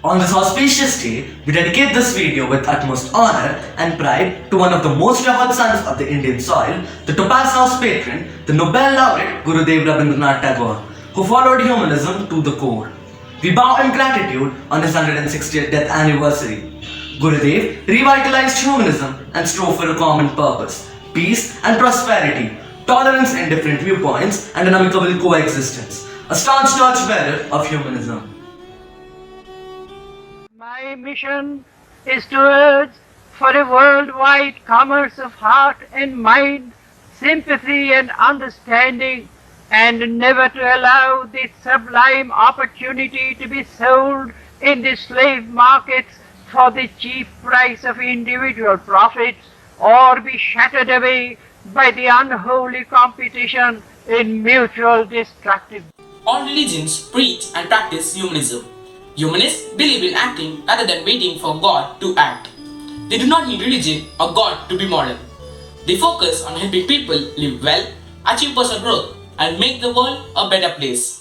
On this auspicious day, we dedicate this video with utmost honor and pride to one of the most revered sons of the Indian soil, the Topaz House patron, the Nobel laureate Gurudev Rabindranath Tagore, who followed humanism to the core. We bow in gratitude on his 160th death anniversary. Gurudev revitalized humanism and strove for a common purpose, peace and prosperity, tolerance in different viewpoints, and an amicable coexistence. A staunch torchbearer of humanism. My mission is to urge for a worldwide commerce of heart and mind, sympathy and understanding, and never to allow this sublime opportunity to be sold in the slave markets for the cheap price of individual profits, or be shattered away by the unholy competition in mutual destructive. All religions preach and practice humanism. Humanists believe in acting rather than waiting for God to act. They do not need religion or God to be moral. They focus on helping people live well, achieve personal growth, and make the world a better place.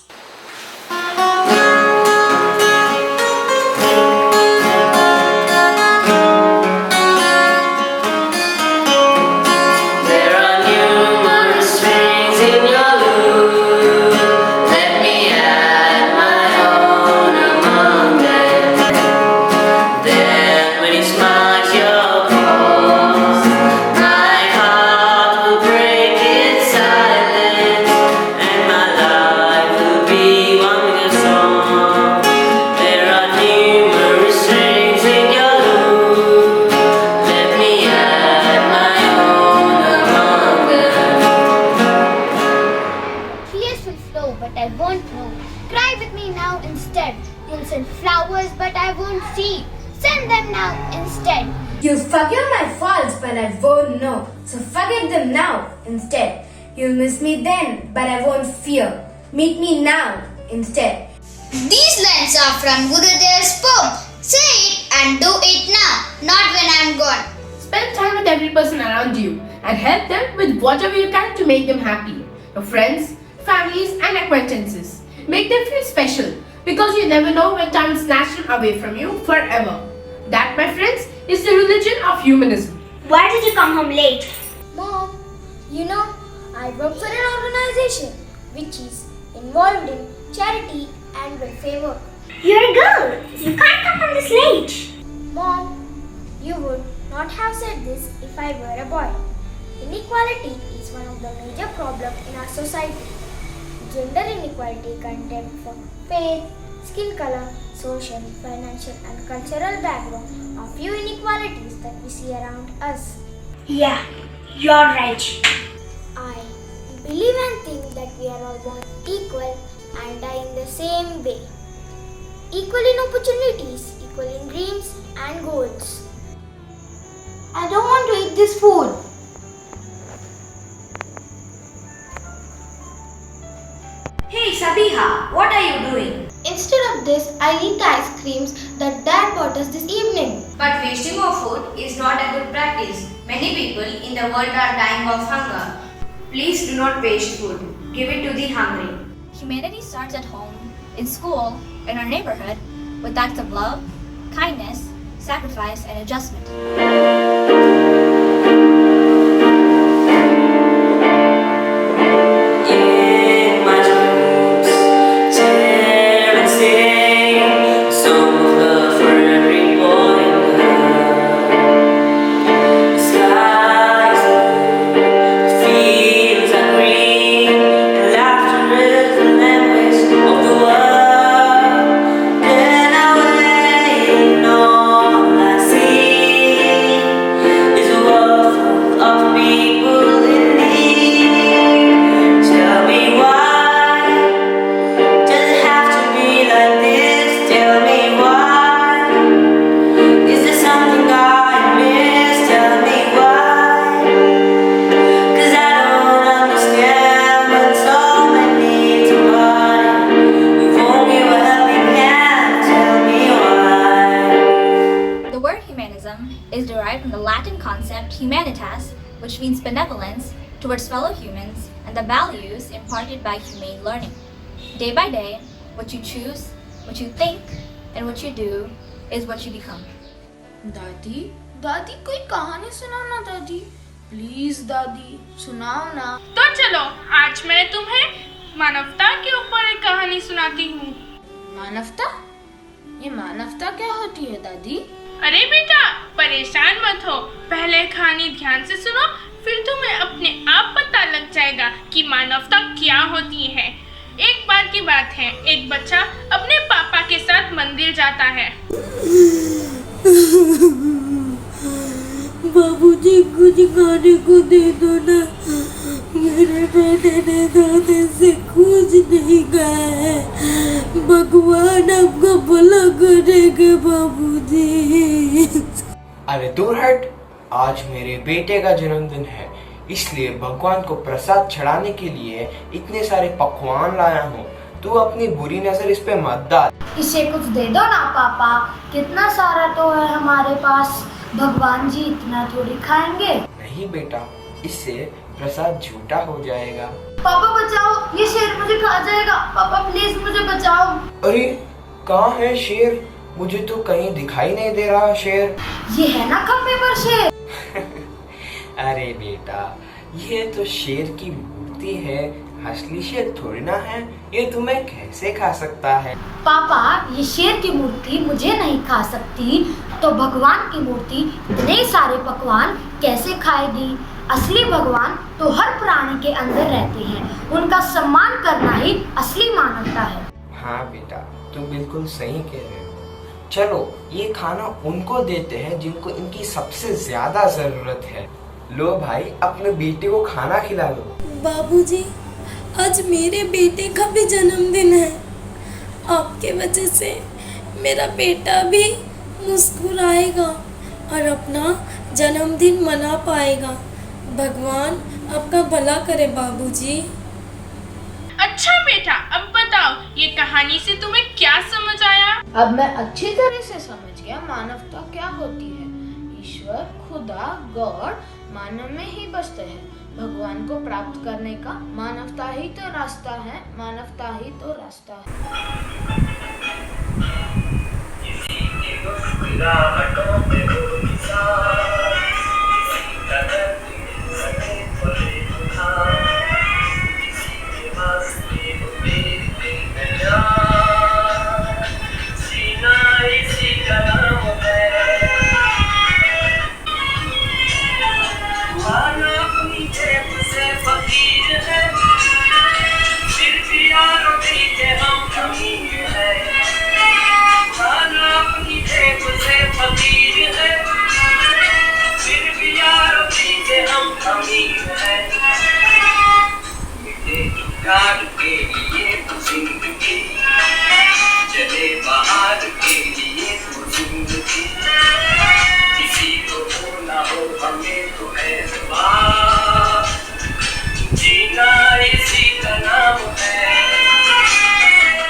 But I won't know. Cry with me now instead. You'll send flowers, but I won't see. Send them now instead. You'll forgive my faults, but I won't know. So forgive them now instead. You'll miss me then, but I won't fear. Meet me now instead. These lines are from Gurudev's poem. Say it and do it now, not when I'm gone. Spend time with every person around you and help them with whatever you can to make them happy. Your friends, families and acquaintances. Make them feel special because you never know when time is snatched away from you forever. That, my friends, is the religion of humanism. Why did you come home late? Mom, you know, I work for an organization which is involved in charity and welfare work. You're a girl. You can't come home this late. Mom, you would not have said this if I were a boy. Inequality is one of the major problems in our society. Gender inequality contempt for faith, skin color, social, financial and cultural background are few inequalities that we see around us. Yeah, you're right. I believe and think that we are all born equal and die in the same way. Equal in opportunities, equal in dreams and goals. I don't want to eat this food. Hey Sabiha, what are you doing? Instead of this, I'll eat the ice creams that Dad bought us this evening. But wasting of food is not a good practice. Many people in the world are dying of hunger. Please do not waste food. Give it to the hungry. Humanity starts at home, in school, in our neighborhood, with acts of love, kindness, sacrifice, and adjustment. Is derived from the Latin concept humanitas, which means benevolence towards fellow humans and the values imparted by humane learning. Day by day, what you choose, what you think, and what you do is what you become. दादी दादी कोई कहानी सुनाओ ना दादी, please दादी सुनाओ ना। तो चलो आज मैं तुम्हें मानवता के ऊपर एक कहानी सुनाती हूँ। मानवता? ये मानवता क्या होती है दादी? अरे बेटा परेशान मत हो, पहले कहानी ध्यान से सुनो, फिर तुम्हें अपने आप पता लग जाएगा कि मानवता क्या होती है। एक बार की बात है, एक बच्चा अपने पापा के साथ मंदिर जाता है। बाबूजी कुछ खाने को दे दो ना, मेरे बेटे ने 2 दिन से कुछ नहीं खाया है, भगवान आपको भला करेगा बाबूजी। अरे दूर हट, आज मेरे बेटे का जन्मदिन है, इसलिए भगवान को प्रसाद चढ़ाने के लिए इतने सारे पकवान लाया हूँ। तू अपनी बुरी नजर इस पे मत डाल। इसे कुछ दे दो ना पापा, कितना सारा तो है हमारे पास, भगवान जी इतना थोड़ी खाएंगे। नहीं बेटा, इससे प्रसाद झूठा हो जाएगा। पापा बचाओ, ये शेर मुझे खा जाएगा, पापा प्लीज मुझे बचाओ। अरे कहाँ है शेर? मुझे तो कहीं दिखाई नहीं दे रहा शेर। ये है ना खंबे पर शेर। अरे बेटा, ये तो शेर की मूर्ति है, असली शेर थोड़ी ना है, ये तुम्हें कैसे खा सकता है? पापा ये शेर की मूर्ति मुझे नहीं खा सकती, तो भगवान की मूर्ति इतने सारे पकवान कैसे खाएगी? असली भगवान तो हर प्राणी के अंदर रहते हैं, उनका सम्मान करना ही असली मानवता है। हाँ बेटा, तुम बिल्कुल सही कह रहे हो। चलो ये खाना उनको देते हैं जिनको इनकी सबसे ज्यादा जरूरत है। लो भाई, अपने बेटे को खाना खिला दो। बाबूजी आज मेरे बेटे का भी जन्मदिन है, आपके वजह से मेरा बेटा भी मुस्कुराएगा और अपना जन्मदिन मना पाएगा। भगवान आपका भला करे बाबूजी। अच्छा बेटा अब बताओ ये कहानी से तुम्हें क्या समझ आया? अब मैं अच्छी तरह से समझ गया मानवता क्या होती है। ईश्वर, खुदा, गॉड मानव में ही बसते हैं। भगवान को प्राप्त करने का मानवता ही तो रास्ता है, मानवता ही तो रास्ता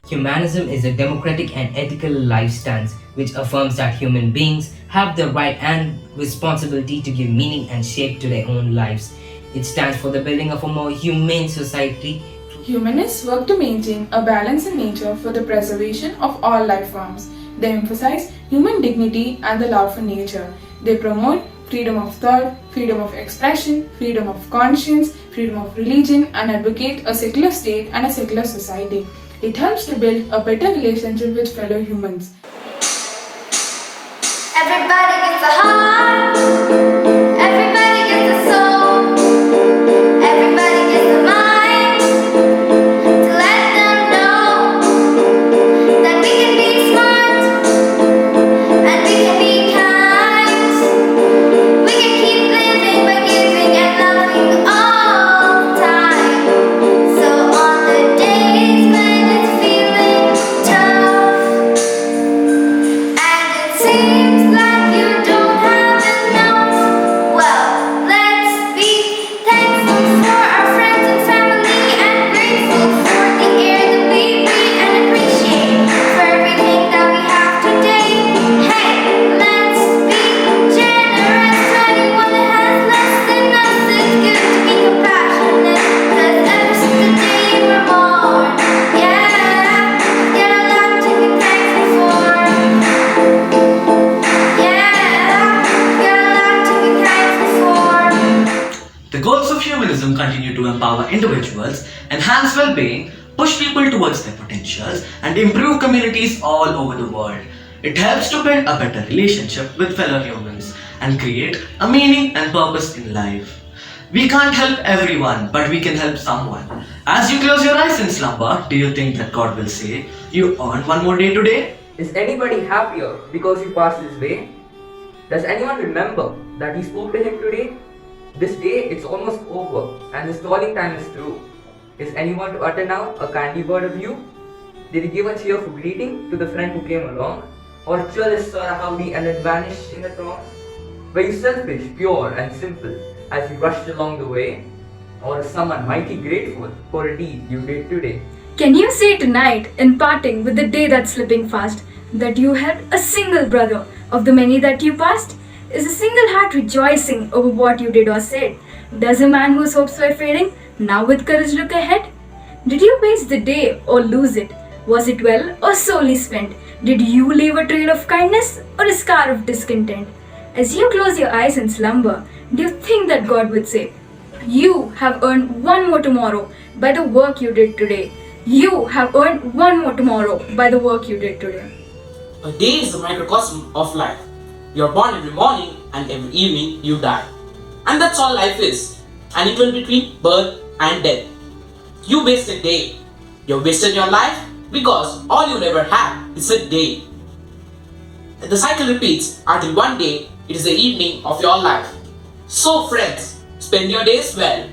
Humanism is a democratic and ethical life stance which affirms that human beings have the right and responsibility to give meaning and shape to their own lives. It stands for the building of a more humane society. Humanists work to maintain a balance in nature for the preservation of all life forms. They emphasize human dignity and the love for nature. They promote freedom of thought, freedom of expression, freedom of conscience, freedom of religion, and advocate a secular state and a secular society. It helps to build a better relationship with fellow humans. Everybody gets a heart, everybody gets a soul, everybody gets a mind to let them know that we can be smart and we can be kind. We can keep living by giving and loving all the time. So on the days when it's feeling tough and it seems like you don't have enough, humanism continue to empower individuals, enhance well-being, push people towards their potentials, and improve communities all over the world. It helps to build a better relationship with fellow humans and create a meaning and purpose in life. We can't help everyone, but we can help someone. As you close your eyes in slumber, do you think that God will say, "You earned one more day today"? Is anybody happier because you passed this way? Does anyone remember that we spoke to him today? This day it's almost over and his calling time is through. Is anyone to utter now a kindly word of you? Did he give a cheerful greeting to the friend who came along? Or chill his sort of howdy and then vanish in the throng? Were you selfish, pure and simple as you rushed along the way? Or is someone mighty grateful for a deed you did today? Can you say tonight, in parting with the day that's slipping fast, that you helped a single brother of the many that you passed? Is a single heart rejoicing over what you did or said? Does a man whose hopes were fading now with courage look ahead? Did you waste the day or lose it? Was it well or solely spent? Did you leave a trail of kindness or a scar of discontent? As you close your eyes in slumber, do you think that God would say, "You have earned one more tomorrow by the work you did today. You have earned one more tomorrow by the work you did today"? A day is the microcosm of life. You are born every morning and every evening you die. And that's all life is. An interval between birth and death. You wasted a day. You wasted your life because all you'll ever have is a day. The cycle repeats until one day it is the evening of your life. So friends, spend your days well.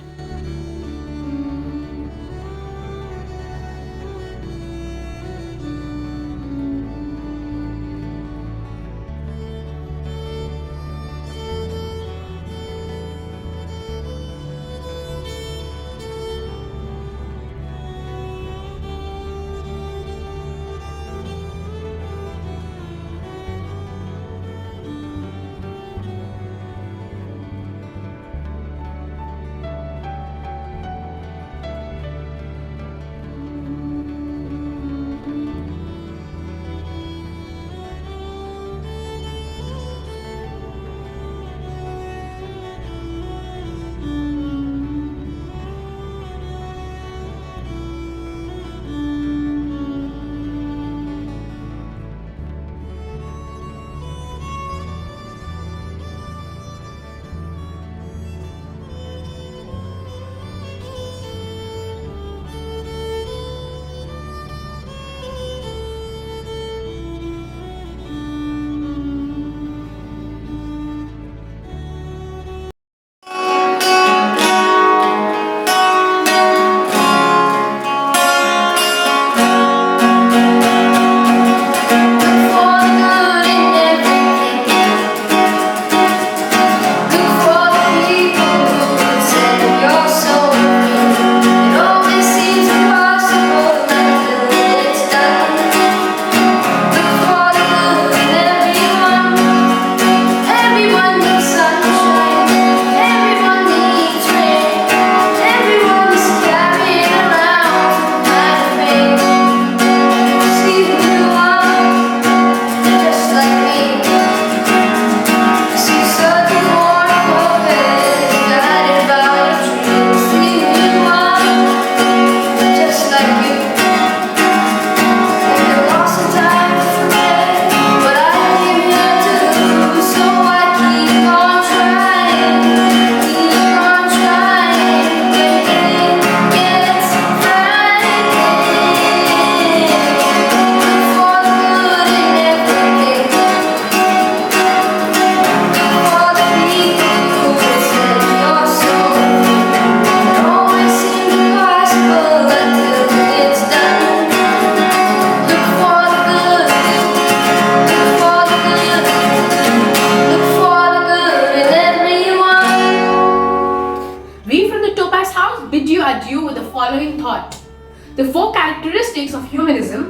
The four characteristics of humanism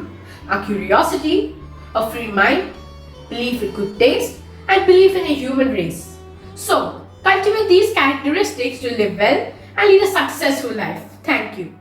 are curiosity, a free mind, belief in good taste, and belief in a human race. So, cultivate these characteristics to live well and lead a successful life. Thank you.